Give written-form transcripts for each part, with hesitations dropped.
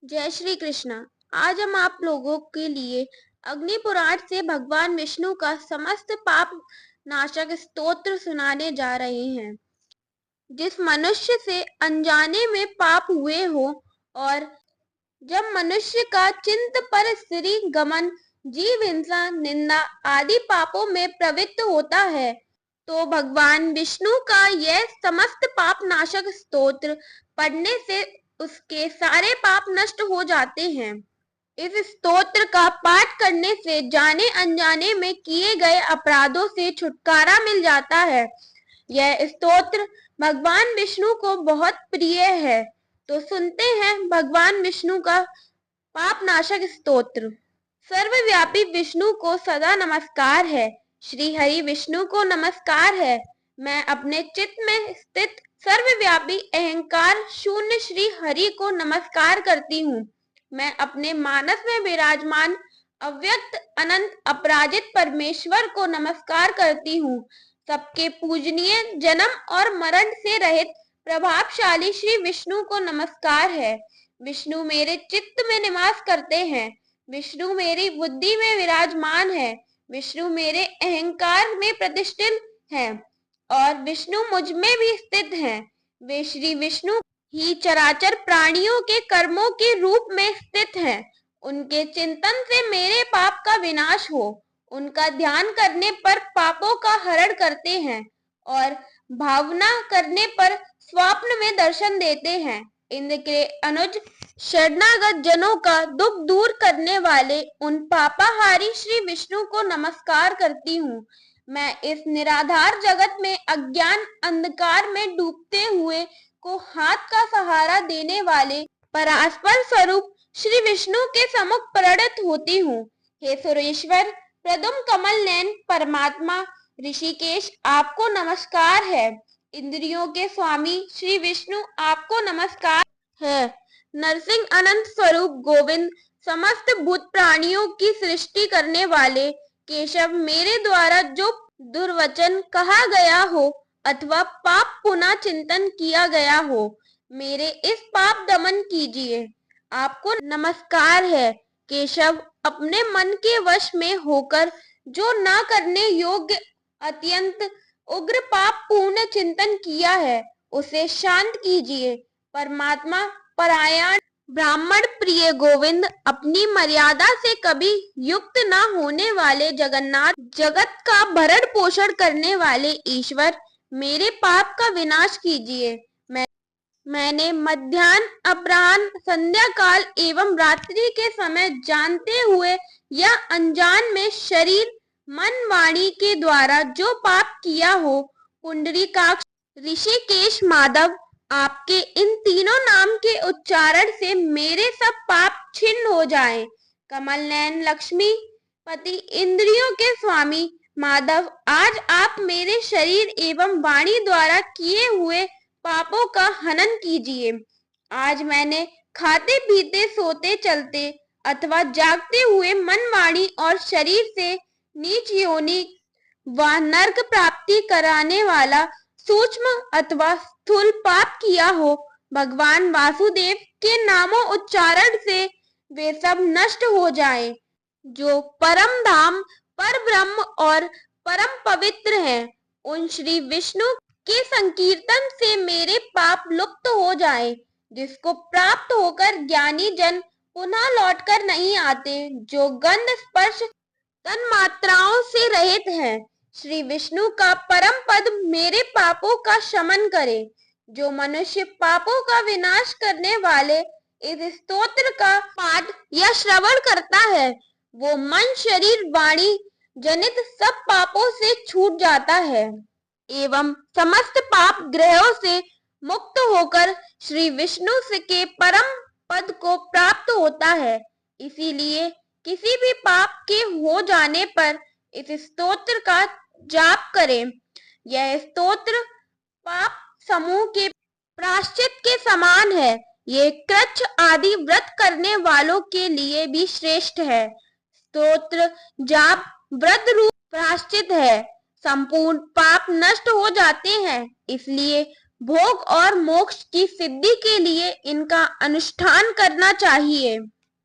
जय श्री कृष्ण। आज हम आप लोगों के लिए अग्नि पुराण से भगवान विष्णु का समस्त पाप नाशक स्तोत्र सुनाने जा रहे हैं। जिस मनुष्य से अनजाने में पाप हुए हो और जब मनुष्य का चिंत पर स्त्री गमन, जीव हिंसा, निंदा आदि पापों में प्रवृत्त होता है, तो भगवान विष्णु का यह समस्त पाप नाशक स्तोत्र पढ़ने से उसके सारे पाप नष्ट हो जाते हैं। इस स्तोत्र का पाठ करने से जाने अनजाने में किए गए अपराधों से छुटकारा मिल जाता है। यह स्तोत्र भगवान विष्णु को बहुत प्रिय है, तो सुनते हैं भगवान विष्णु का पाप नाशक स्तोत्र। सर्वव्यापी विष्णु को सदा नमस्कार है। श्री हरि विष्णु को नमस्कार है। मैं अपने चित्त में स्थित सर्वव्यापी अहंकार शून्य श्री हरि को नमस्कार करती हूँ। मैं अपने मानस में विराजमान अव्यक्त अनंत अपराजित परमेश्वर को नमस्कार करती हूँ। सबके पूजनीय जन्म और मरण से रहित प्रभावशाली श्री विष्णु को नमस्कार है। विष्णु मेरे चित्त में निवास करते हैं। विष्णु मेरी बुद्धि में विराजमान है। विष्णु मेरे अहंकार में प्रतिष्ठित है और विष्णु मुझ में भी स्थित हैं। वे श्री विष्णु ही चराचर प्राणियों के कर्मों के रूप में स्थित हैं। उनके चिंतन से मेरे पाप का विनाश हो। उनका ध्यान करने पर पापों का हरण करते हैं और भावना करने पर स्वप्न में दर्शन देते हैं। इंद्र के अनुज शरणागत जनों का दुख दूर करने वाले उन पापाहारी श्री विष्णु को नमस्कार करती हूँ। मैं इस निराधार जगत में अज्ञान अंधकार में डूबते हुए को हाथ का सहारा देने वाले परात्पर स्वरूप श्री विष्णु के सम्मुख प्रणत होती हूँ। हे सुरेश्वर, प्रदुम कमल नयन परमात्मा ऋषिकेश, आपको नमस्कार है। इंद्रियों के स्वामी श्री विष्णु, आपको नमस्कार है। नरसिंह अनंत स्वरूप गोविंद, समस्त भूत प्राणियों की सृष्टि करने वाले केशव, मेरे द्वारा जो दुर्वचन कहा गया हो अथवा पाप पुनः चिंतन किया गया हो, मेरे इस पाप दमन कीजिए। आपको नमस्कार है। केशव, अपने मन के वश में होकर जो ना करने योग्य अत्यंत उग्र पाप पूर्ण चिंतन किया है, उसे शांत कीजिए। परमात्मा परायण ब्राह्मण प्रिय गोविंद, अपनी मर्यादा से कभी युक्त न होने वाले जगन्नाथ, जगत का भरण पोषण करने वाले ईश्वर, मेरे पाप का विनाश कीजिए। मैंने मध्याह्न, अपराह्न, संध्या काल एवं रात्रि के समय जानते हुए या अनजान में शरीर, मन, वाणी के द्वारा जो पाप किया हो, पुंडरीकाक्ष, ऋषिकेश, माधव, आपके इन तीनों नाम के उच्चारण से मेरे सब पाप छिन्न हो जाएं। कमल नयन लक्ष्मी पति, इंद्रियों के स्वामी माधव, आज आप मेरे शरीर एवं वाणी द्वारा किए हुए पापों का हनन कीजिए। आज मैंने खाते पीते सोते चलते अथवा जागते हुए मन, वाणी और शरीर से नीच योनि व नरक प्राप्ति कराने वाला सूक्ष्म अथवा स्थूल पाप किया हो। भगवान वासुदेव के नामों उच्चारण से वे सब नष्ट हो जाएं। जो परम धाम, पर ब्रह्म और परम पवित्र हैं, उन श्री विष्णु के संकीर्तन से मेरे पाप लुप्त हो जाएं, जिसको प्राप्त होकर ज्ञानी जन पुनः लौटकर नहीं आते। जो गंध स्पर्श तन मात्राओं से रहित हैं, श्री विष्णु का परम पद मेरे पापों का शमन करे। जो मनुष्य पापों का विनाश करने वाले इस स्तोत्र का पाठ या श्रवण करता है, वो मन, शरीर, वाणी जनित सब पापों से छूट जाता है एवं समस्त पाप ग्रहों से मुक्त होकर श्री विष्णु के परम पद को प्राप्त होता है। इसीलिए किसी भी पाप के हो जाने पर इस स्तोत्र का जाप करें। यह स्तोत्र पाप समूह के प्रायश्चित के समान है। ये कृच्छ आदि व्रत करने वालों के लिए भी श्रेष्ठ है। स्तोत्र जाप व्रत रूप प्रायश्चित है। संपूर्ण पाप नष्ट हो जाते हैं। इसलिए भोग और मोक्ष की सिद्धि के लिए इनका अनुष्ठान करना चाहिए।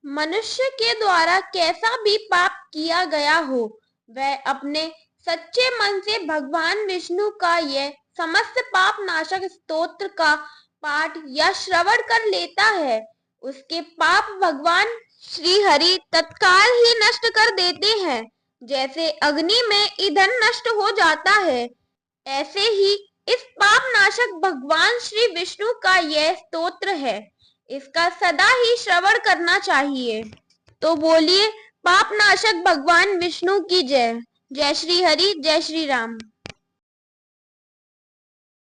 मनुष्य के द्वारा कैसा भी पाप किया गया हो, वह अपने सच्चे मन से भगवान विष्णु का यह समस्त पाप नाशक स्तोत्र का पाठ या श्रवण कर लेता है, उसके पाप भगवान श्री हरि तत्काल ही नष्ट कर देते हैं। जैसे अग्नि में ईंधन नष्ट हो जाता है, ऐसे ही इस पाप नाशक भगवान श्री विष्णु का यह स्तोत्र है। इसका सदा ही श्रवण करना चाहिए। तो बोलिए पाप नाशक भगवान विष्णु की जय। जय श्री हरि, जय श्री राम।